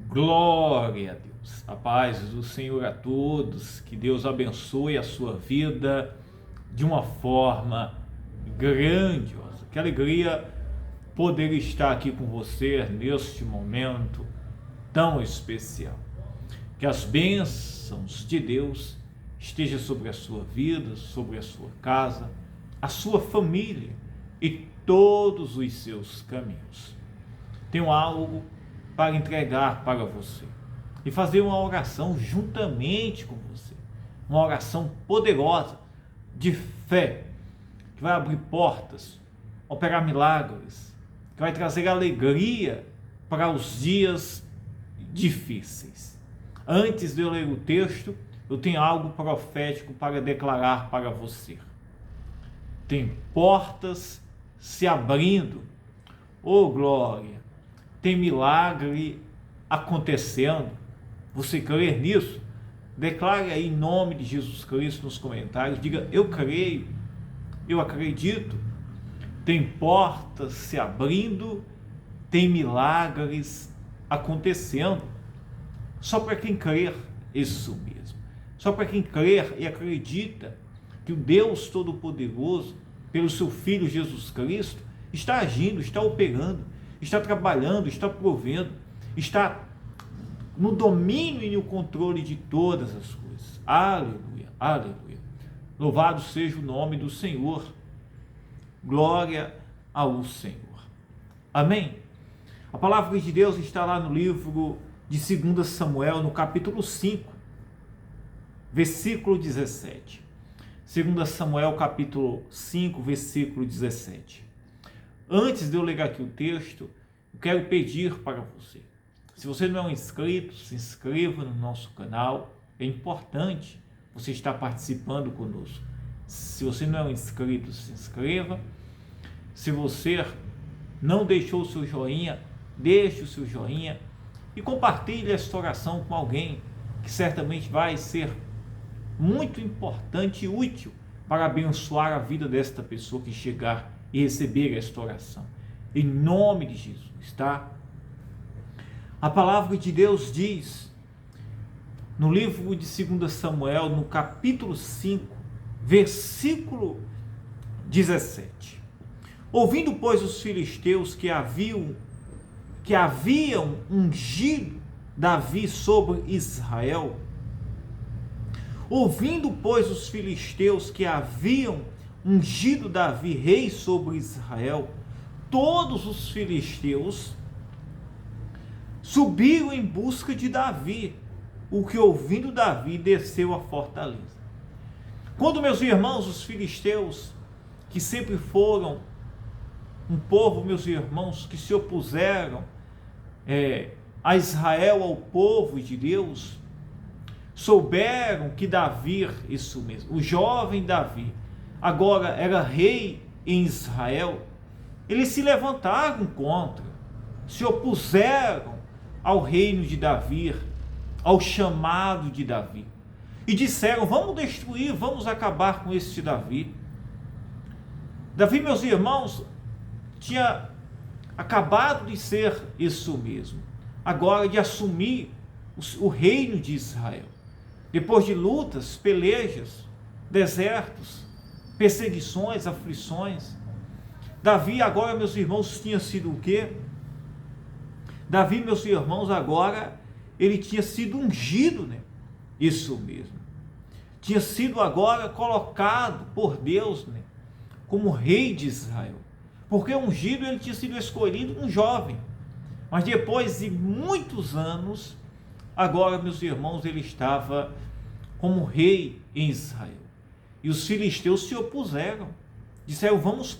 Glória a Deus. A paz do Senhor a todos. Que Deus abençoe a sua vida de uma forma grandiosa. Que alegria poder estar aqui com você neste momento tão especial. Que as bênçãos de Deus estejam sobre a sua vida, sobre a sua casa, a sua família e todos os seus caminhos. Tenho algo para entregar para você e fazer uma oração juntamente com você, uma oração poderosa de fé que vai abrir portas, operar milagres, que vai trazer alegria para os dias difíceis. Antes de eu ler o texto, eu tenho algo profético para declarar para você. Tem portas se abrindo, oh glória, tem milagre acontecendo. Você crê nisso? Declare aí em nome de Jesus Cristo nos comentários, diga: eu creio, eu acredito. Tem portas se abrindo, tem milagres acontecendo. Só para quem crer, isso mesmo. Só para quem crer e acredita que o Deus Todo-Poderoso, pelo seu Filho Jesus Cristo, está agindo, está operando, está trabalhando, está provendo, está no domínio e no controle de todas as coisas. Aleluia, aleluia. Louvado seja o nome do Senhor. Glória ao Senhor. Amém? A palavra de Deus está lá no livro de 2 Samuel, no capítulo 5, versículo 17. 2 Samuel, capítulo 5, versículo 17. Antes de eu ler aqui o texto, eu quero pedir para você. Se você não é um inscrito, se inscreva no nosso canal. É importante você estar participando conosco. Se você não é um inscrito, se inscreva. Se você não deixou o seu joinha, deixe o seu joinha e compartilhe esta oração com alguém que certamente vai ser muito importante e útil para abençoar a vida desta pessoa que chegar e receber esta oração. Em nome de Jesus, tá? A palavra de Deus diz, no livro de 2 Samuel, no capítulo 5, versículo 17. Ouvindo, pois, os filisteus que haviam ungido Davi sobre Israel, ouvindo, pois, os filisteus que haviam ungido Davi rei sobre Israel, todos os filisteus subiram em busca de Davi, o que, ouvindo Davi, desceu à fortaleza. Quando, meus irmãos, os filisteus, que sempre foram um povo, meus irmãos, que se opuseram a Israel, ao povo de Deus, souberam que Davi, isso mesmo, o jovem Davi, agora era rei em Israel, eles se levantaram contra, se opuseram ao reino de Davi, ao chamado de Davi, e disseram: vamos destruir, vamos acabar com este Davi. Davi, meus irmãos, tinha acabado de ser isso mesmo, agora de assumir o reino de Israel, depois de lutas, pelejas, desertos, perseguições, aflições. Davi agora, meus irmãos, tinha sido o quê? Davi, meus irmãos, agora ele tinha sido ungido, né? Isso mesmo. Tinha sido agora colocado por Deus, né, como rei de Israel. Porque ungido ele tinha sido escolhido um jovem. Mas depois de muitos anos, agora, meus irmãos, ele estava como rei em Israel. E os filisteus se opuseram. Disseram: vamos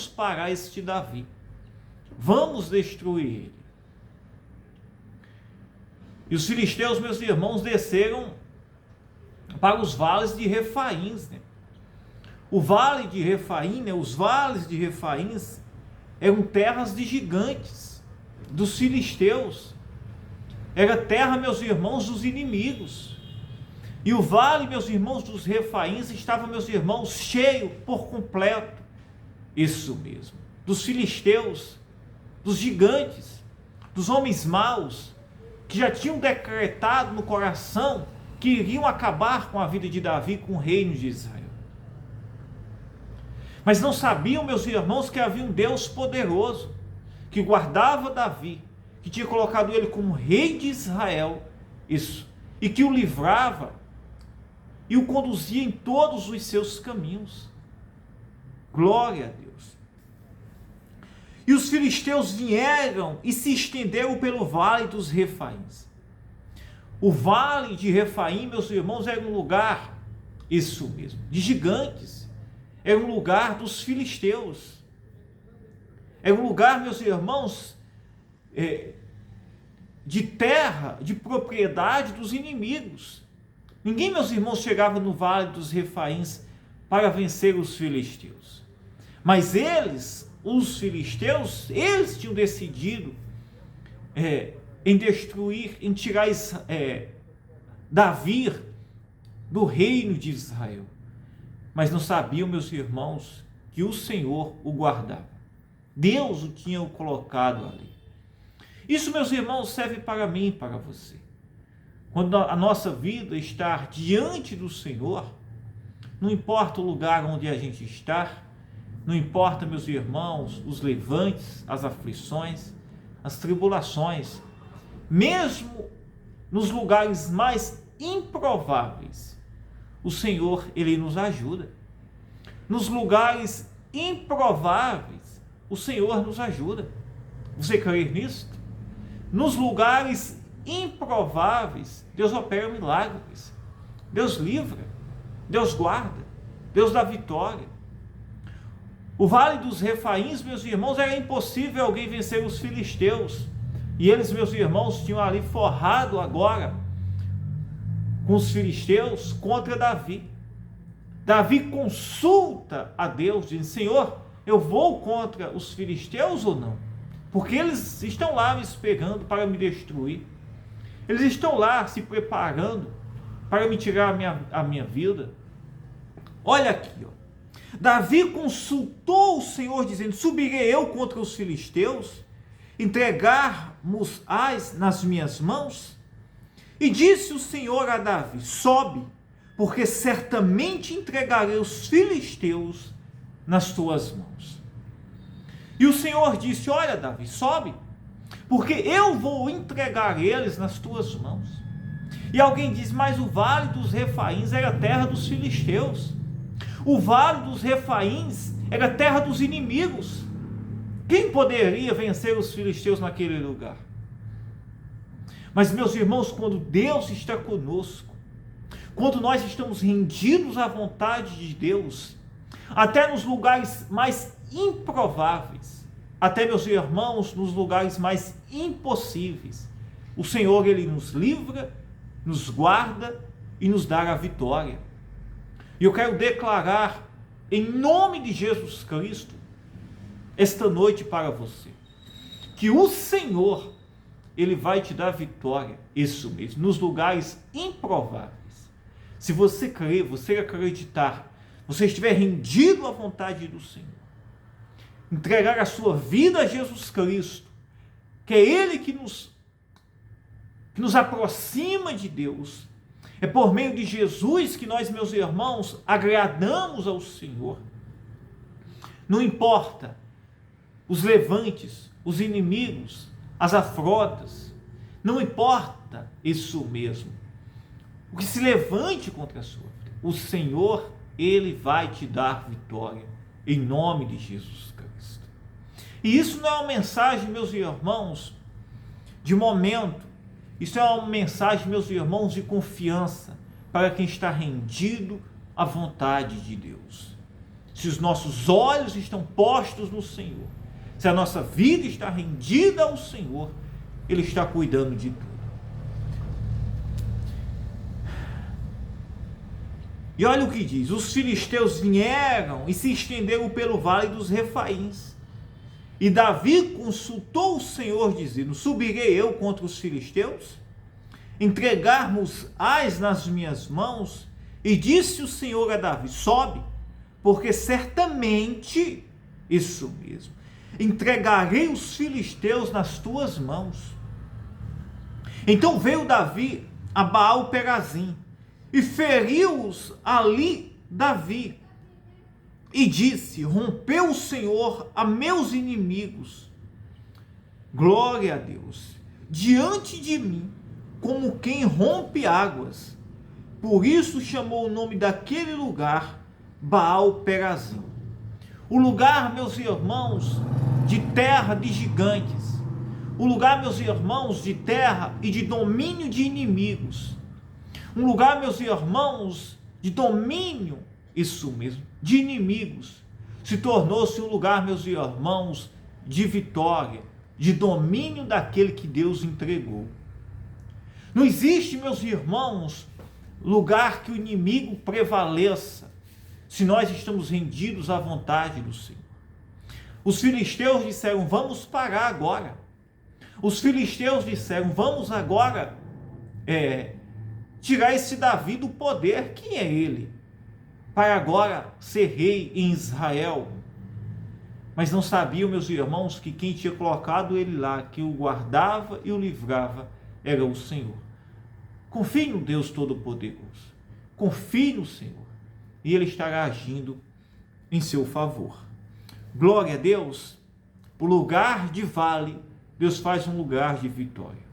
parar este Davi. Vamos destruir ele. E os filisteus, meus irmãos, desceram para os vales de Refaíns, né? O vale de Refaim, né? Os vales de Refaíns eram terras de gigantes, dos filisteus. Era terra, meus irmãos, dos inimigos. E o vale, meus irmãos, dos Refaíns estava, meus irmãos, cheio por completo, isso mesmo, dos filisteus, dos gigantes. dos homens maus, que já tinham decretado no coração que iriam acabar com a vida de Davi, com o reino de Israel. Mas não sabiam, meus irmãos, que havia um Deus poderoso, que guardava Davi, que tinha colocado ele como rei de Israel, e que o livrava e o conduzia em todos os seus caminhos. Glória a Deus. E os filisteus vieram e se estenderam pelo vale dos Refaíns. O vale de Refaim, meus irmãos, era um lugar, isso mesmo, de gigantes. Era um lugar dos filisteus. Era um lugar, meus irmãos, de terra, de propriedade dos inimigos. Ninguém, meus irmãos, chegava no vale dos Refaíns para vencer os filisteus. Mas eles, os filisteus, eles tinham decidido em destruir, em tirar Davi do reino de Israel. Mas não sabiam, meus irmãos, que o Senhor o guardava. Deus o tinha colocado ali. Isso, meus irmãos, serve para mim e para você. Quando a nossa vida está diante do Senhor, não importa o lugar onde a gente está, não importa, meus irmãos, os levantes, as aflições, as tribulações, mesmo nos lugares mais improváveis, o Senhor, Ele nos ajuda. Nos lugares improváveis, o Senhor nos ajuda. Você crê nisso? Nos lugares improváveis, Deus opera milagres. Deus livra, Deus guarda, Deus dá vitória. O vale dos Refaíns, meus irmãos, era impossível alguém vencer os filisteus. E eles, meus irmãos, tinham ali forrado agora com os filisteus contra Davi. Davi consulta a Deus, diz: Senhor, eu vou contra os filisteus ou não? Porque eles estão lá me esperando para me destruir. Eles estão lá se preparando para me tirar a minha vida. Olha aqui, ó. Davi consultou o Senhor, dizendo: subirei eu contra os filisteus, entregar-mos-ás nas minhas mãos? E disse o Senhor a Davi: sobe, porque certamente entregarei os filisteus nas tuas mãos. E o Senhor disse: olha, Davi, sobe, porque eu vou entregar eles nas tuas mãos. E alguém diz: mas o vale dos Refaíns era a terra dos filisteus. O vale dos Refaíns era a terra dos inimigos. Quem poderia vencer os filisteus naquele lugar? Mas, meus irmãos, quando Deus está conosco, quando nós estamos rendidos à vontade de Deus, até nos lugares mais improváveis, até, meus irmãos, nos lugares mais impossíveis, o Senhor, Ele nos livra, nos guarda e nos dá a vitória. E eu quero declarar, em nome de Jesus Cristo, esta noite para você, que o Senhor, Ele vai te dar vitória, isso mesmo, nos lugares improváveis. Se você crer, você acreditar, você estiver rendido à vontade do Senhor, entregar a sua vida a Jesus Cristo, que é Ele que nos aproxima de Deus, é por meio de Jesus que nós, meus irmãos, agradamos ao Senhor. Não importa os levantes, os inimigos, as afrontas, não importa isso mesmo. O que se levante contra a sua vida, o Senhor, Ele vai te dar vitória, em nome de Jesus Cristo. E isso não é uma mensagem, meus irmãos, de momento. Isso é uma mensagem, meus irmãos, de confiança para quem está rendido à vontade de Deus. Se os nossos olhos estão postos no Senhor, se a nossa vida está rendida ao Senhor, Ele está cuidando de tudo. E olha o que diz: os filisteus vieram e se estenderam pelo vale dos Refaíns. E Davi consultou o Senhor, dizendo: subirei eu contra os filisteus? Entregar-mos-ás nas minhas mãos? E disse o Senhor a Davi: sobe, porque certamente, isso mesmo, entregarei os filisteus nas tuas mãos. Então veio Davi a Baal-Perazim e feriu-os ali Davi. E disse: rompeu o Senhor a meus inimigos, glória a Deus, diante de mim, como quem rompe águas. Por isso chamou o nome daquele lugar Baal-Perazim. O lugar, meus irmãos, de terra de gigantes. O lugar, meus irmãos, de terra e de domínio de inimigos. Um lugar, meus irmãos, de domínio, isso mesmo, de inimigos. Se tornou-se um lugar, meus irmãos, de vitória, de domínio daquele que Deus entregou. Não existe, meus irmãos, lugar que o inimigo prevaleça, se nós estamos rendidos à vontade do Senhor. Os filisteus disseram: vamos parar agora. Os filisteus disseram: vamos agora tirar esse Davi do poder. Quem é ele para agora ser rei em Israel? Mas não sabiam, meus irmãos, que quem tinha colocado ele lá, que o guardava e o livrava, era o Senhor. Confie no Deus Todo-Poderoso. Confie no Senhor. E Ele estará agindo em seu favor. Glória a Deus. O lugar de vale, Deus faz um lugar de vitória.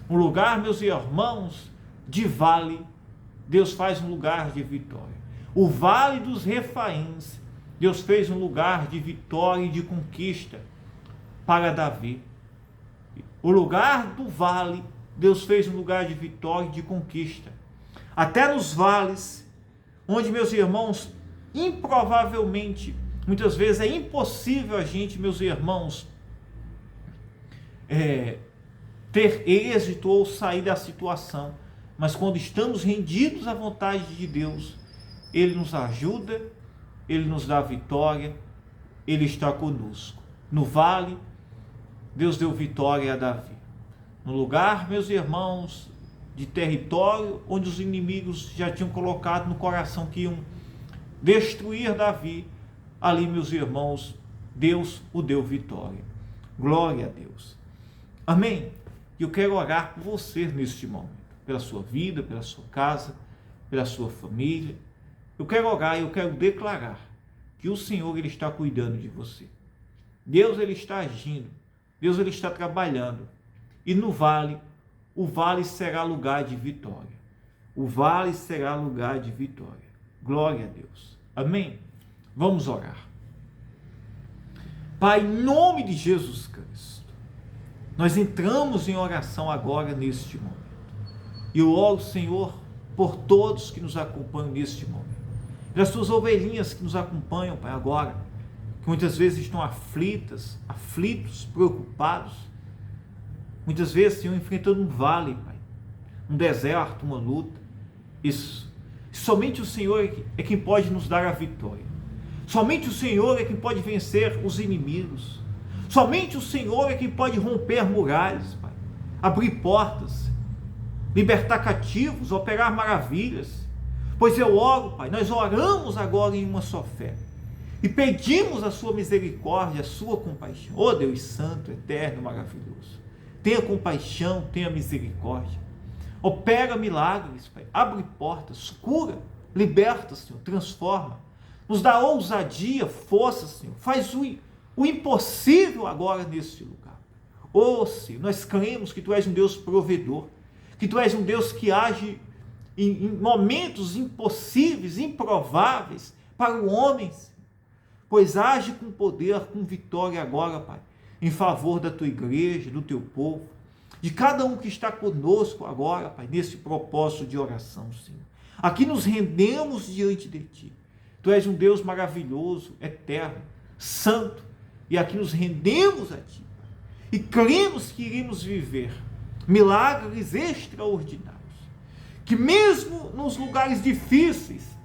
Um lugar, meus irmãos, de vale, Deus faz um lugar de vitória. O vale dos Refaíns, Deus fez um lugar de vitória e de conquista para Davi. O lugar do vale, Deus fez um lugar de vitória e de conquista. Até nos vales, onde, meus irmãos, improvavelmente, muitas vezes é impossível a gente, meus irmãos, ter êxito ou sair da situação. Mas quando estamos rendidos à vontade de Deus, Ele nos ajuda, Ele nos dá vitória, Ele está conosco. No vale, Deus deu vitória a Davi. No lugar, meus irmãos, de território onde os inimigos já tinham colocado no coração que iam destruir Davi, ali, meus irmãos, Deus o deu vitória. Glória a Deus. Amém? E eu quero orar por você neste momento, pela sua vida, pela sua casa, pela sua família. Eu quero orar e eu quero declarar que o Senhor, Ele está cuidando de você. Deus, Ele está agindo. Deus, Ele está trabalhando. E no vale, o vale será lugar de vitória. O vale será lugar de vitória. Glória a Deus. Amém? Vamos orar. Pai, em nome de Jesus Cristo, nós entramos em oração agora neste momento. E eu oro, Senhor, por todos que nos acompanham neste momento. Pelas tuas ovelhinhas que nos acompanham, Pai, agora, que muitas vezes estão aflitos, preocupados. Muitas vezes, Senhor, enfrentando um vale, Pai, um deserto, uma luta. Isso. Somente o Senhor é quem pode nos dar a vitória. Somente o Senhor é quem pode vencer os inimigos. Somente o Senhor é quem pode romper muralhas, Pai, abrir portas, libertar cativos, operar maravilhas. Pois eu oro, Pai, nós oramos agora em uma só fé e pedimos a sua misericórdia, a sua compaixão. Ó Deus Santo, Eterno, maravilhoso, tenha compaixão, tenha misericórdia. Opera milagres, Pai, abre portas, cura, liberta, Senhor, transforma, nos dá ousadia, força, Senhor, faz o impossível agora neste lugar. Ó Senhor, nós cremos que Tu és um Deus provedor, que Tu és um Deus que age em momentos impossíveis, improváveis para o homem, pois age com poder, com vitória agora, Pai, em favor da Tua igreja, do Teu povo, de cada um que está conosco agora, Pai, nesse propósito de oração, Senhor. Aqui nos rendemos diante de Ti. Tu és um Deus maravilhoso, eterno, santo, e aqui nos rendemos a Ti, Pai, e cremos que iremos viver milagres extraordinários, que mesmo nos lugares difíceis,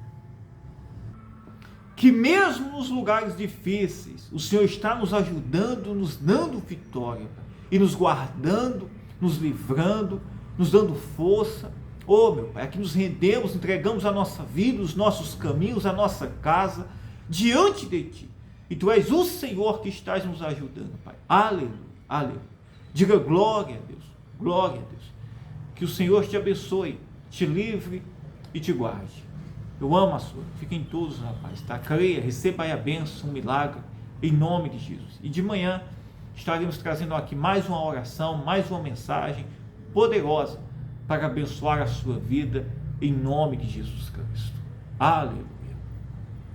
o Senhor está nos ajudando, nos dando vitória, Pai, e nos guardando, nos livrando, nos dando força. Oh, meu Pai, aqui nos rendemos, entregamos a nossa vida, os nossos caminhos, a nossa casa, diante de Ti, E Tu és o Senhor que estás nos ajudando, Pai. Aleluia, aleluia. Diga glória a Deus, glória a Deus. Que o Senhor te abençoe, te livre e te guarde. Eu amo a sua. Fiquem todos na paz, tá? Creia, receba aí a bênção, um milagre, em nome de Jesus. E de manhã estaremos trazendo aqui mais uma oração, mais uma mensagem poderosa para abençoar a sua vida, em nome de Jesus Cristo. Aleluia.